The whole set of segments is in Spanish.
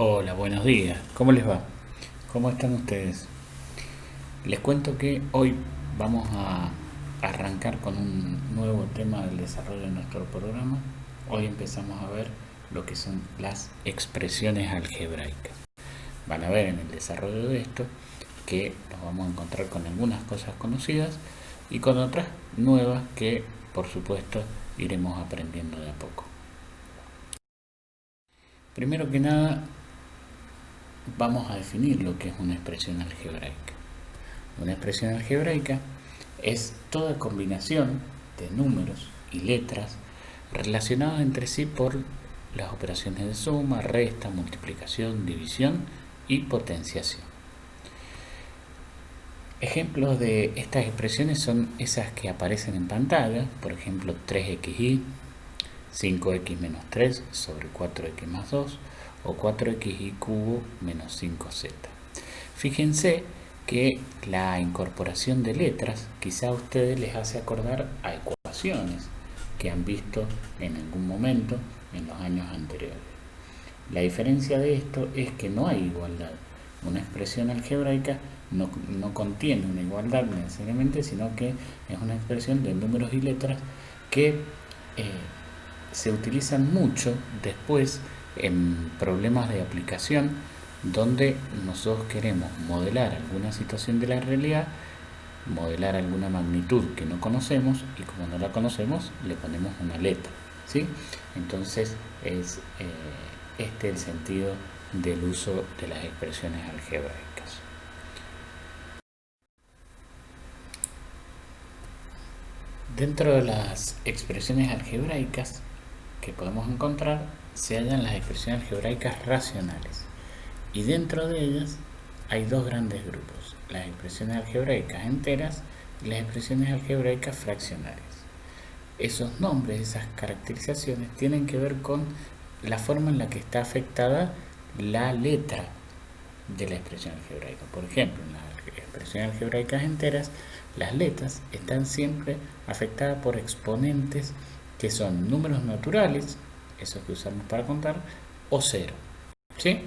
Hola, buenos días. ¿Cómo les va? ¿Cómo están ustedes? Les cuento que hoy vamos a arrancar con un nuevo tema del desarrollo de nuestro programa. Hoy empezamos a ver lo que son las expresiones algebraicas. Van a ver en el desarrollo de esto que nos vamos a encontrar con algunas cosas conocidas y con otras nuevas que, por supuesto, iremos aprendiendo de a poco. Primero que nada, vamos a definir lo que es una expresión algebraica. Una expresión algebraica es toda combinación de números y letras relacionados entre sí por las operaciones de suma, resta, multiplicación, división y potenciación. Ejemplos de estas expresiones son esas que aparecen en pantalla, por ejemplo 3xy, 5x menos 3 sobre 4x más 2 o 4xy cubo menos 5z. Fíjense que la incorporación de letras quizá a ustedes les hace acordar a ecuaciones que han visto en algún momento en los años anteriores. La diferencia de esto es que no hay igualdad. Una expresión algebraica no contiene una igualdad necesariamente, sino que es una expresión de números y letras que se utilizan mucho después en problemas de aplicación donde nosotros queremos modelar alguna situación de la realidad, modelar alguna magnitud que no conocemos y como no la conocemos le ponemos una letra, ¿sí? Entonces es este el sentido del uso de las expresiones algebraicas. Dentro de las expresiones algebraicas que podemos encontrar se hallan las expresiones algebraicas racionales y dentro de ellas hay dos grandes grupos, las expresiones algebraicas enteras y las expresiones algebraicas fraccionarias. Esos nombres, esas caracterizaciones tienen que ver con la forma en la que está afectada la letra de la expresión algebraica. Por ejemplo, en las expresiones algebraicas enteras, las letras están siempre afectadas por exponentes que son números naturales, esos que usamos para contar, o cero, ¿sí?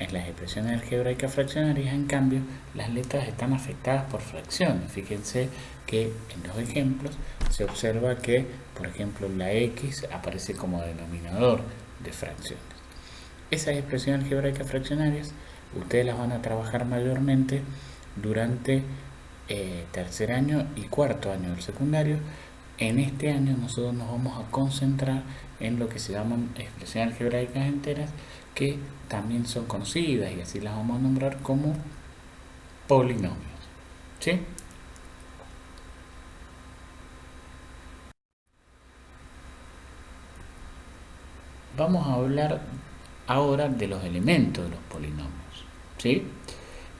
En las expresiones algebraicas fraccionarias, en cambio, las letras están afectadas por fracciones. Fíjense que en los ejemplos se observa que, por ejemplo, la x aparece como denominador de fracciones. Esas expresiones algebraicas fraccionarias ustedes las van a trabajar mayormente durante tercer año y cuarto año del secundario. En este año nosotros nos vamos a concentrar en lo que se llaman expresiones algebraicas enteras, que también son conocidas y así las vamos a nombrar como polinomios, ¿sí? Vamos a hablar ahora de los elementos de los polinomios, ¿sí?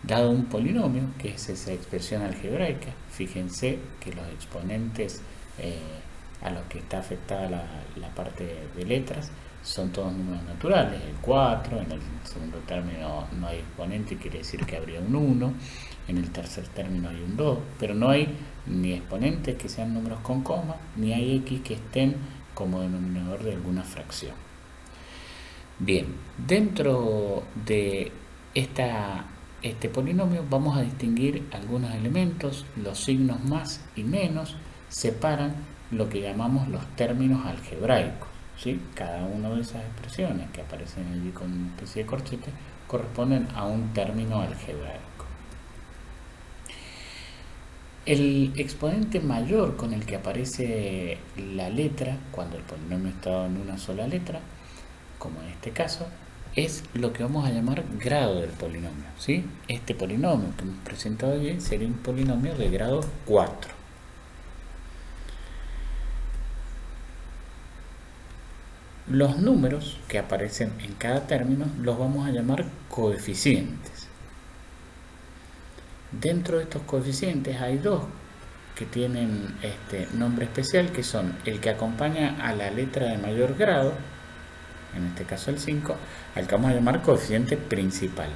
Dado un polinomio, que es esa expresión algebraica, fíjense que los exponentes a los que está afectada la parte de letras son todos números naturales. El 4, en el segundo término no hay exponente, quiere decir que habría un 1, en el tercer término hay un 2, pero no hay ni exponentes que sean números con coma, ni hay x que estén como denominador de alguna fracción. Bien, dentro de este polinomio vamos a distinguir algunos elementos. Los signos más y menos separan lo que llamamos los términos algebraicos, ¿sí? Cada una de esas expresiones que aparecen allí con una especie de corchete corresponden a un término algebraico. El exponente mayor con el que aparece la letra, cuando el polinomio está dado en una sola letra, como en este caso, es lo que vamos a llamar grado del polinomio, ¿sí? Este polinomio que hemos presentado allí sería un polinomio de grado 4. Los números que aparecen en cada término los vamos a llamar coeficientes. Dentro de estos coeficientes hay dos que tienen este nombre especial, que son el que acompaña a la letra de mayor grado, en este caso el 5, al que vamos a llamar coeficiente principal.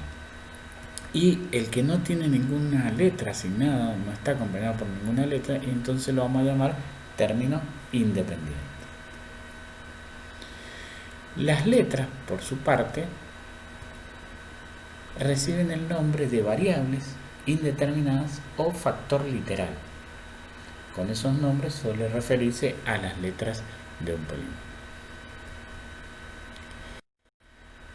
Y el que no tiene ninguna letra asignada, no está acompañado por ninguna letra, entonces lo vamos a llamar término independiente. Las letras, por su parte, reciben el nombre de variables indeterminadas o factor literal. Con esos nombres suele referirse a las letras de un polinomio.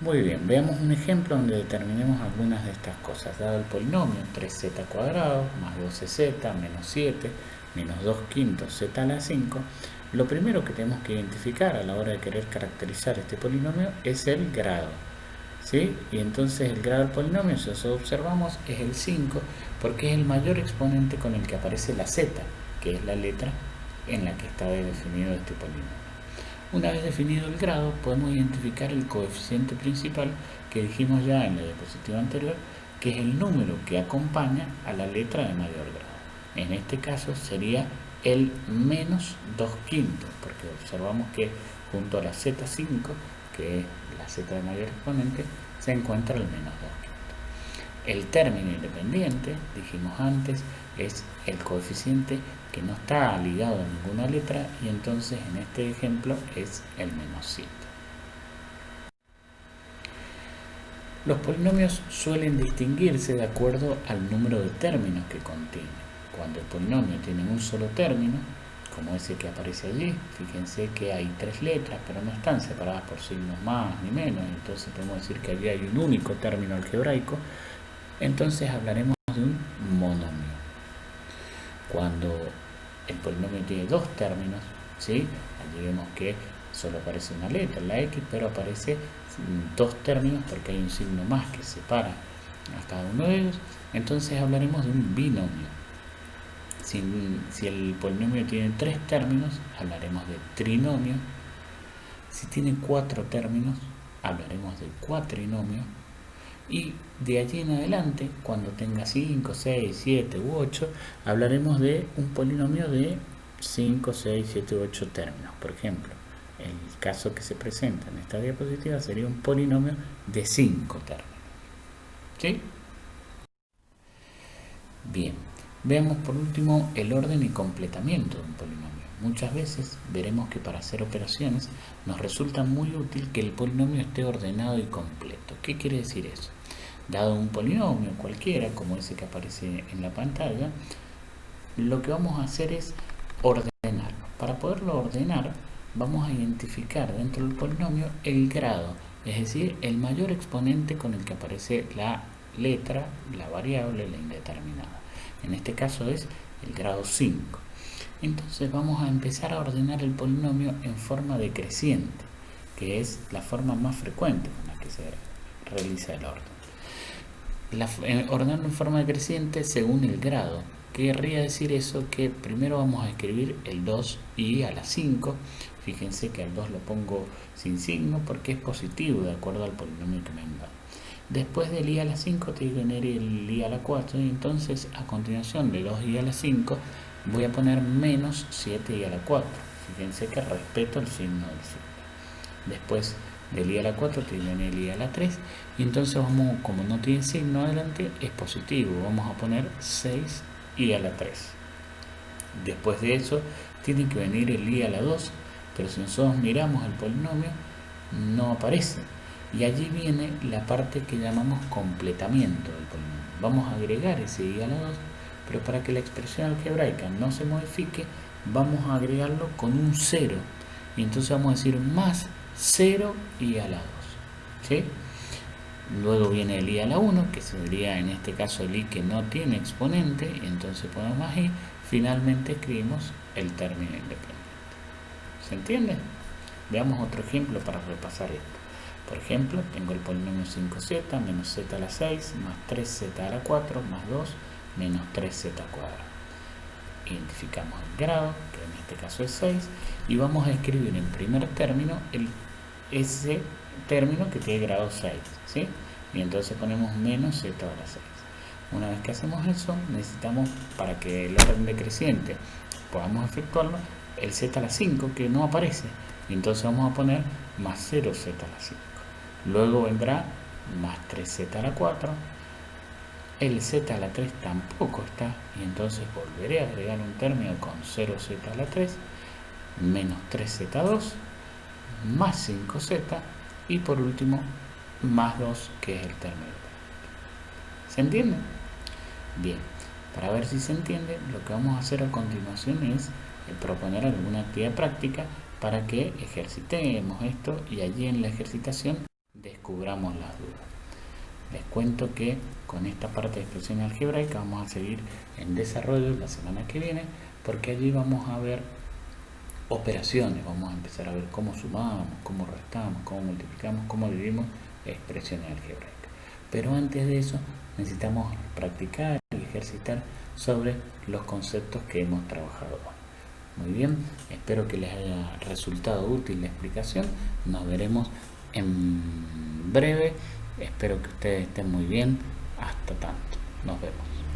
Muy bien, veamos un ejemplo donde determinemos algunas de estas cosas. Dado el polinomio 3z cuadrado más 12z menos 7 menos 2 quintos z a la 5, lo primero que tenemos que identificar a la hora de querer caracterizar este polinomio es el grado, ¿sí? Y entonces el grado del polinomio, si observamos, es el 5 porque es el mayor exponente con el que aparece la z, que es la letra en la que está definido este polinomio. Una vez definido el grado, podemos identificar el coeficiente principal que dijimos ya en la diapositiva anterior, que es el número que acompaña a la letra de mayor grado. En este caso sería el menos 2 quintos, porque observamos que junto a la z5, que es la z de mayor exponente, se encuentra el menos 2 quintos. El término independiente, dijimos antes, es el coeficiente que no está ligado a ninguna letra y entonces en este ejemplo es el menos 7. Los polinomios suelen distinguirse de acuerdo al número de términos que contiene. Cuando el polinomio tiene un solo término, como ese que aparece allí, fíjense que hay 3 letras, pero no están separadas por signos más ni menos, entonces podemos decir que allí hay un único término algebraico, entonces hablaremos de un monomio. Cuando el polinomio tiene 2 términos, ¿sí? Allí vemos que solo aparece una letra, la x, pero aparece 2 términos porque hay un signo más que separa a cada uno de ellos, entonces hablaremos de un binomio. Si el polinomio tiene 3 términos, hablaremos de trinomio. Si tiene 4 términos, hablaremos de cuatrinomio. Y de allí en adelante, cuando tenga 5, 6, 7 u 8, hablaremos de un polinomio de 5, 6, 7 u 8 términos. Por ejemplo, el caso que se presenta en esta diapositiva sería un polinomio de 5 términos. ¿Sí? Bien, veamos por último el orden y completamiento de un polinomio. Muchas veces veremos que para hacer operaciones nos resulta muy útil que el polinomio esté ordenado y completo. ¿Qué quiere decir eso? Dado un polinomio cualquiera, como ese que aparece en la pantalla, lo que vamos a hacer es ordenarlo. Para poderlo ordenar, vamos a identificar dentro del polinomio el grado, es decir, el mayor exponente con el que aparece la letra, la variable, la indeterminada. En este caso es el grado 5. Entonces vamos a empezar a ordenar el polinomio en forma decreciente, que es la forma más frecuente con la que se realiza el orden. Ordenarlo en forma decreciente según el grado. Querría decir eso que primero vamos a escribir el 2 y a la 5. Fíjense que al 2 lo pongo sin signo porque es positivo de acuerdo al polinomio que me han dado. Después del i a la 5 tiene que venir el i a la 4 y entonces a continuación de 2 i a la 5 voy a poner menos 7 i a la 4. Fíjense que respeto el signo del signo. Después del i a la 4 tiene el i a la 3 y entonces vamos, como no tiene signo adelante, es positivo, vamos a poner 6 i a la 3. Después de eso tiene que venir el i a la 2, pero si nosotros miramos el polinomio no aparece y allí viene la parte que llamamos completamiento del polinomio. Vamos a agregar ese i a la 2, pero para que la expresión algebraica no se modifique vamos a agregarlo con un 0 y entonces vamos a decir más 0 i a la 2, ¿sí? Luego viene el i a la 1, que sería en este caso el i que no tiene exponente, y entonces ponemos más i. Finalmente escribimos el término independiente. ¿Se entiende? Veamos otro ejemplo para repasar esto. Por ejemplo, tengo el polinomio 5z menos z a la 6 más 3z a la 4 más 2 menos 3z cuadrado. Identificamos el grado, que en este caso es 6, y vamos a escribir en primer término ese término que tiene grado 6, ¿sí? Y entonces ponemos menos z a la 6. Una vez que hacemos eso, necesitamos, para que el orden decreciente podamos efectuarlo, el z a la 5 que no aparece, y entonces vamos a poner más 0z a la 5. Luego vendrá más 3z a la 4, el z a la 3 tampoco está, y entonces volveré a agregar un término con 0z a la 3, menos 3z2, más 5z, y por último más 2, que es el término. ¿Se entiende? Bien, para ver si se entiende, lo que vamos a hacer a continuación es proponer alguna actividad práctica para que ejercitemos esto y allí en la ejercitación descubramos las dudas. Les cuento que con esta parte de expresión algebraica vamos a seguir en desarrollo la semana que viene, porque allí vamos a ver operaciones, vamos a empezar a ver cómo sumamos, cómo restamos, cómo multiplicamos, cómo dividimos expresiones algebraicas. Pero antes de eso necesitamos practicar y ejercitar sobre los conceptos que hemos trabajado hoy. Muy bien, espero que les haya resultado útil la explicación. Nos veremos en breve. Espero que ustedes estén muy bien. Hasta tanto. Nos vemos.